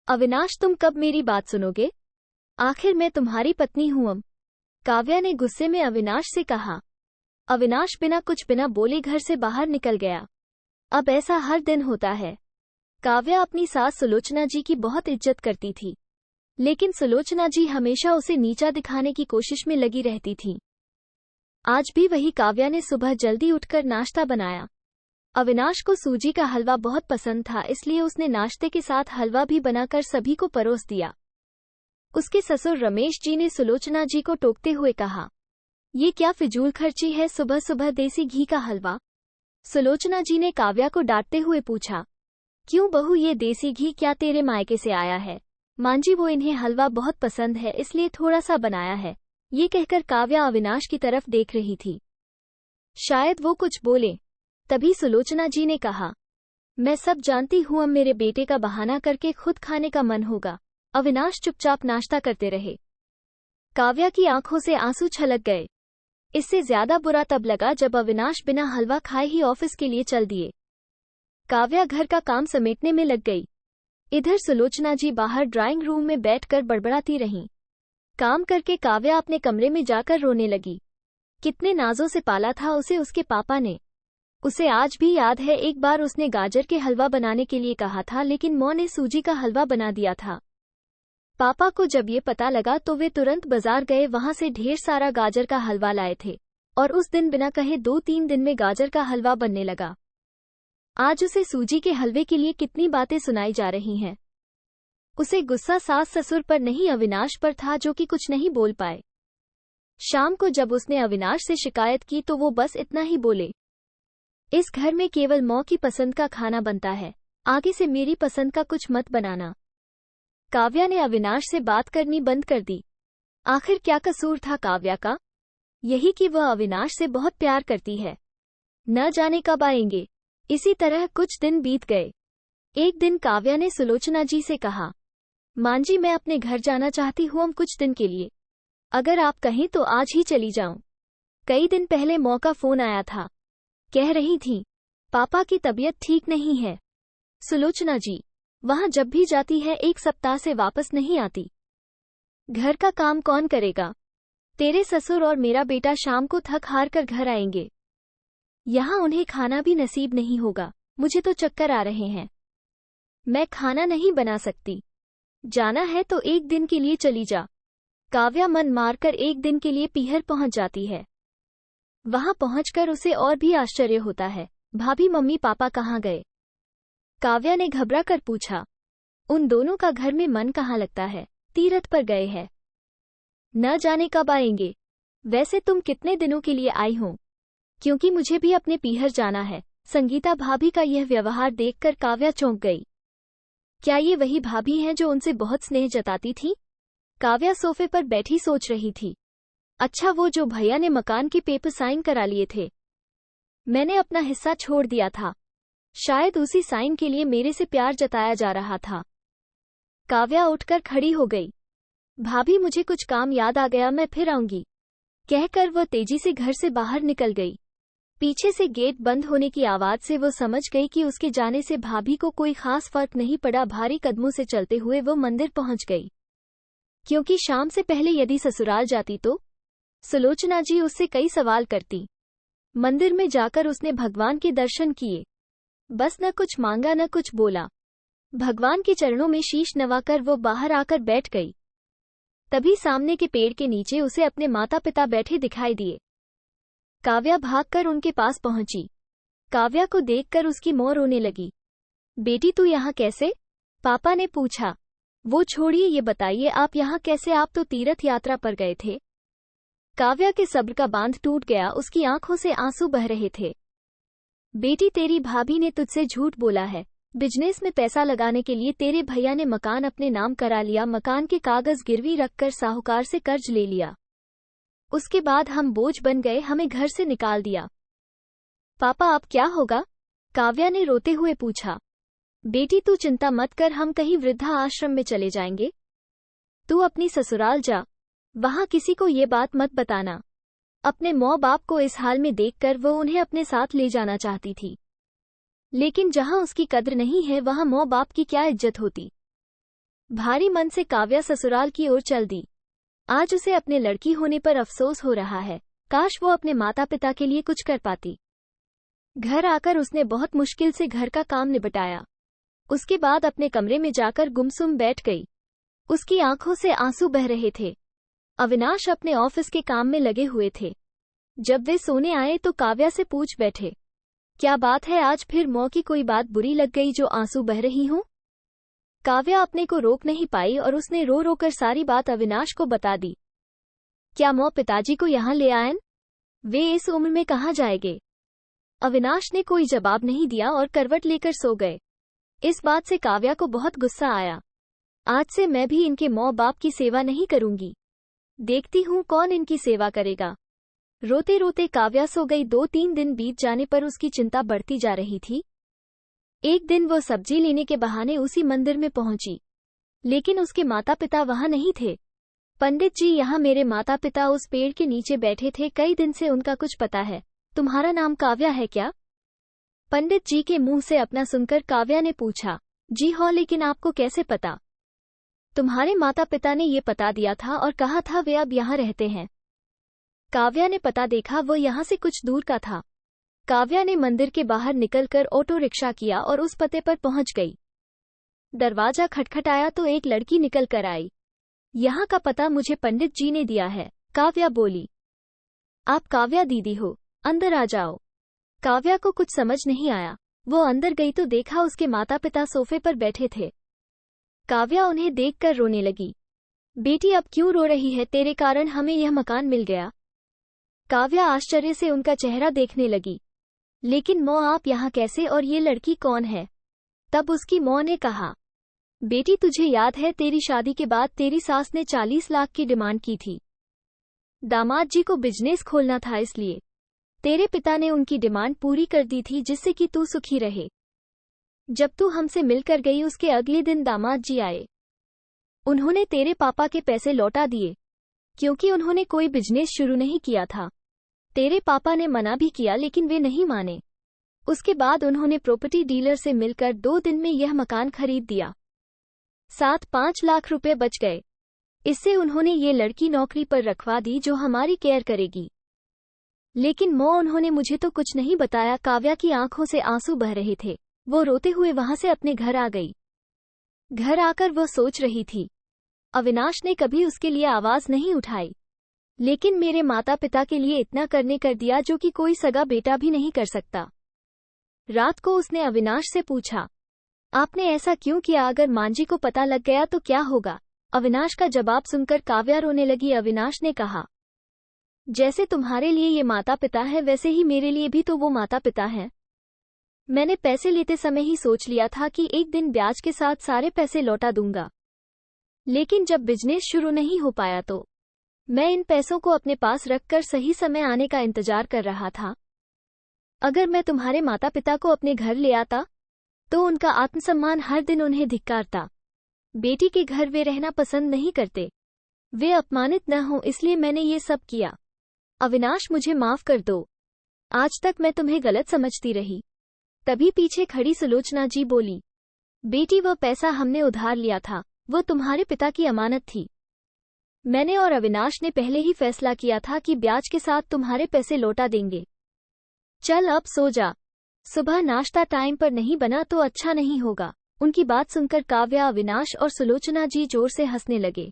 अविनाश, तुम कब मेरी बात सुनोगे? आखिर मैं तुम्हारी पत्नी हूं। काव्या ने गुस्से में अविनाश से कहा। अविनाश बिना बोले घर से बाहर निकल गया। अब ऐसा हर दिन होता है। काव्या अपनी सास सुलोचना जी की बहुत इज्जत करती थी, लेकिन सुलोचना जी हमेशा उसे नीचा दिखाने की कोशिश में लगी रहती थी। आज भी वही काव्या ने सुबह जल्दी उठकर नाश्ता बनाया। अविनाश को सूजी का हलवा बहुत पसंद था, इसलिए उसने नाश्ते के साथ हलवा भी बनाकर सभी को परोस दिया। उसके ससुर रमेश जी ने सुलोचना जी को टोकते हुए कहा, ये क्या फिजूल खर्ची है, सुबह सुबह देसी घी का हलवा? सुलोचना जी ने काव्या को डांटते हुए पूछा, क्यों बहू, ये देसी घी क्या तेरे मायके से आया है? मांजी, वो इन्हें हलवा बहुत पसंद है इसलिए थोड़ा सा बनाया है। ये कहकर काव्या अविनाश की तरफ देख रही थी। शायद वो कुछ बोले, तभी सुलोचना जी ने कहा, मैं सब जानती हूँ, अब मेरे बेटे का बहाना करके खुद खाने का मन होगा। अविनाश चुपचाप नाश्ता करते रहे। काव्या की आंखों से आंसू छलक गए। इससे ज्यादा बुरा तब लगा जब अविनाश बिना हलवा खाए ही ऑफिस के लिए चल दिए। काव्या घर का काम समेटने में लग गई। इधर सुलोचना जी बाहर ड्राइंग रूम में बैठकर बड़बड़ाती रहीं। काम करके काव्या अपने कमरे में जाकर रोने लगी। कितने नाजों से पाला था उसे उसके पापा ने। उसे आज भी याद है, एक बार उसने गाजर के हलवा बनाने के लिए कहा था, लेकिन मां ने सूजी का हलवा बना दिया था। पापा को जब ये पता लगा तो वे तुरंत बाजार गए, वहां से ढेर सारा गाजर का हलवा लाए थे और उस दिन बिना कहे 2-3 दिन में गाजर का हलवा बनने लगा। आज उसे सूजी के हलवे के लिए कितनी बातें सुनाई जा रही हैं। उसे गुस्सा सास ससुर पर नहीं, अविनाश पर था, जो कि कुछ नहीं बोल पाए। शाम को जब उसने अविनाश से शिकायत की तो वो बस इतना ही बोले, इस घर में केवल मां की पसंद का खाना बनता है, आगे से मेरी पसंद का कुछ मत बनाना। काव्या ने अविनाश से बात करनी बंद कर दी। आखिर क्या कसूर था काव्या का? यही कि वह अविनाश से बहुत प्यार करती है। न जाने कब आएंगे। इसी तरह कुछ दिन बीत गए। एक दिन काव्या ने सुलोचना जी से कहा, मांजी, मैं अपने घर जाना चाहती हूँ हम कुछ दिन के लिए। अगर आप कहें तो आज ही चली जाऊं। कई दिन पहले मां का फोन आया था, कह रही थीं, पापा की तबीयत ठीक नहीं है। सुलोचना जी वहां जब भी जाती है 1 सप्ताह से वापस नहीं आती। घर का काम कौन करेगा? तेरे ससुर और मेरा बेटा शाम को थक हार कर घर आएंगे। यहाँ उन्हें खाना भी नसीब नहीं होगा। मुझे तो चक्कर आ रहे हैं। मैं खाना नहीं बना सकती। जाना है तो 1 दिन के लिए चली जा। काव्या मन मारकर 1 दिन के लिए पीहर पहुंच जाती है। वहां पहुंचकर उसे और भी आश्चर्य होता है, भाभी मम्मी पापा कहाँ गए? काव्या ने घबरा कर पूछा। उन दोनों का घर में मन कहाँ लगता है, तीरथ पर गए हैं। न जाने कब आएंगे। वैसे तुम कितने दिनों के लिए आई हो? क्योंकि मुझे भी अपने पीहर जाना है। संगीता भाभी का यह व्यवहार देखकर काव्या चौंक गई। क्या ये वही भाभी हैं जो उनसे बहुत स्नेह जताती थी? काव्या सोफे पर बैठी सोच रही थी। अच्छा, वो जो भैया ने मकान के पेपर साइन करा लिए थे। मैंने अपना हिस्सा छोड़ दिया था। शायद उसी साइन के लिए मेरे से प्यार जताया जा रहा था। काव्या उठकर खड़ी हो गई। भाभी, मुझे कुछ काम याद आ गया, मैं फिर आऊंगी, कहकर वह तेजी से घर से बाहर निकल गई। पीछे से गेट बंद होने की आवाज से वो समझ गई कि उसके जाने से भाभी को कोई खास फर्क नहीं पड़ा। भारी कदमों से चलते हुए वो मंदिर पहुंच गई, क्योंकि शाम से पहले यदि ससुराल जाती तो सुलोचना जी उससे कई सवाल करती। मंदिर में जाकर उसने भगवान के दर्शन किए। बस न कुछ मांगा न कुछ बोला। भगवान के चरणों में शीश नवाकर वो बाहर आकर बैठ गई। तभी सामने के पेड़ के नीचे उसे अपने माता पिता बैठे दिखाई दिए। काव्या भागकर उनके पास पहुंची। काव्या को देखकर उसकी मां रोने लगी। बेटी, तू यहाँ कैसे? पापा ने पूछा। वो छोड़िए, ये बताइए आप यहाँ कैसे? आप तो तीर्थ यात्रा पर गए थे। काव्या के सब्र का बांध टूट गया। उसकी आंखों से आंसू बह रहे थे। बेटी, तेरी भाभी ने तुझसे झूठ बोला है। बिजनेस में पैसा लगाने के लिए तेरे भैया ने मकान अपने नाम करा लिया। मकान के कागज गिरवी रखकर साहूकार से कर्ज ले लिया। उसके बाद हम बोझ बन गए, हमें घर से निकाल दिया। पापा, अब क्या होगा? काव्या ने रोते हुए पूछा। बेटी, तू चिंता मत कर, हम कहीं वृद्धा आश्रम में चले जाएंगे। तू अपनी ससुराल जा, वहां किसी को ये बात मत बताना। अपने माँ बाप को इस हाल में देखकर वो उन्हें अपने साथ ले जाना चाहती थी, लेकिन जहां उसकी कद्र नहीं है वहां माँ बाप की क्या इज्जत होती। भारी मन से काव्या ससुराल की ओर चल दी। आज उसे अपने लड़की होने पर अफसोस हो रहा है। काश वो अपने माता पिता के लिए कुछ कर पाती। घर आकर उसने बहुत मुश्किल से घर का काम निपटाया। उसके बाद अपने कमरे में जाकर गुमसुम बैठ गई। उसकी आंखों से आंसू बह रहे थे। अविनाश अपने ऑफिस के काम में लगे हुए थे। जब वे सोने आए तो काव्या से पूछ बैठे, क्या बात है, आज फिर मौ की कोई बात बुरी लग गई जो आंसू बह रही हूं? काव्या अपने को रोक नहीं पाई और उसने रो रो कर सारी बात अविनाश को बता दी। क्या मौ पिताजी को यहाँ ले आयन? वे इस उम्र में कहाँ जाएंगे? अविनाश ने कोई जवाब नहीं दिया और करवट लेकर सो गए। इस बात से काव्या को बहुत गुस्सा आया। आज से मैं भी इनके मौ बाप की सेवा नहीं करूंगी। देखती हूँ कौन इनकी सेवा करेगा। रोते रोते काव्या सो गई। 2-3 दिन बीत जाने पर उसकी चिंता बढ़ती जा रही थी। एक दिन वो सब्जी लेने के बहाने उसी मंदिर में पहुंची, लेकिन उसके माता पिता वहां नहीं थे। पंडित जी, यहाँ मेरे माता पिता उस पेड़ के नीचे बैठे थे, कई दिन से उनका कुछ पता है। तुम्हारा नाम काव्या है क्या? पंडित जी के मुंह से अपना सुनकर काव्या ने पूछा। जी हाँ, लेकिन आपको कैसे पता? तुम्हारे माता पिता ने ये पता दिया था और कहा था वे अब यहाँ रहते हैं। काव्या ने पता देखा, वो यहाँ से कुछ दूर का था। काव्या ने मंदिर के बाहर निकलकर ऑटो रिक्शा किया और उस पते पर पहुंच गई। दरवाजा खटखटाया तो एक लड़की निकल कर आई। यहाँ का पता मुझे पंडित जी ने दिया है, काव्या बोली। आप काव्या दीदी हो, अंदर आ जाओ। काव्या को कुछ समझ नहीं आया। वो अंदर गई तो देखा उसके माता पिता सोफे पर बैठे थे। काव्या उन्हें देखकर रोने लगी। बेटी, अब क्यों रो रही है? तेरे कारण हमें यह मकान मिल गया। काव्या आश्चर्य से उनका चेहरा देखने लगी। लेकिन मौ, आप यहाँ कैसे और ये लड़की कौन है? तब उसकी मौ ने कहा, बेटी तुझे याद है, तेरी शादी के बाद तेरी सास ने 40 लाख की डिमांड की थी। दामाद जी को बिजनेस खोलना था, इसलिए तेरे पिता ने उनकी डिमांड पूरी कर दी थी, जिससे कि तू सुखी रहे। जब तू हमसे मिलकर गई उसके अगले दिन दामाद जी आए। उन्होंने तेरे पापा के पैसे लौटा दिए, क्योंकि उन्होंने कोई बिजनेस शुरू नहीं किया था। तेरे पापा ने मना भी किया लेकिन वे नहीं माने। उसके बाद उन्होंने प्रॉपर्टी डीलर से मिलकर 2 दिन में यह मकान खरीद दिया। 7-5 लाख रुपए बच गए। इससे उन्होंने ये लड़की नौकरी पर रखवा दी जो हमारी केयर करेगी। लेकिन मौ, उन्होंने मुझे तो कुछ नहीं बताया। काव्या की आंखों से आंसू बह रहे थे। वो रोते हुए वहां से अपने घर आ गई। घर आकर वो सोच रही थी, अविनाश ने कभी उसके लिए आवाज नहीं उठाई, लेकिन मेरे माता पिता के लिए इतना करने कर दिया जो कि कोई सगा बेटा भी नहीं कर सकता। रात को उसने अविनाश से पूछा, आपने ऐसा क्यों किया? अगर मांझी को पता लग गया तो क्या होगा? अविनाश का जवाब सुनकर काव्या रोने लगी। अविनाश ने कहा, जैसे तुम्हारे लिए ये माता पिता है वैसे ही मेरे लिए भी तो वो माता पिता हैं। मैंने पैसे लेते समय ही सोच लिया था कि एक दिन ब्याज के साथ सारे पैसे लौटा दूंगा, लेकिन जब बिजनेस शुरू नहीं हो पाया तो मैं इन पैसों को अपने पास रखकर सही समय आने का इंतजार कर रहा था। अगर मैं तुम्हारे माता पिता को अपने घर ले आता तो उनका आत्मसम्मान हर दिन उन्हें धिक्कारता। बेटी के घर वे रहना पसंद नहीं करते, वे अपमानित न हो, इसलिए मैंने ये सब किया। अविनाश, मुझे माफ कर दो, आज तक मैं तुम्हें गलत समझती रही। तभी पीछे खड़ी सुलोचना जी बोली, बेटी वो पैसा हमने उधार लिया था, वो तुम्हारे पिता की अमानत थी। मैंने और अविनाश ने पहले ही फैसला किया था कि ब्याज के साथ तुम्हारे पैसे लौटा देंगे। चल अब सो जा, सुबह नाश्ता टाइम पर नहीं बना तो अच्छा नहीं होगा। उनकी बात सुनकर काव्या, अविनाश और सुलोचना जी जोर से हंसने लगे।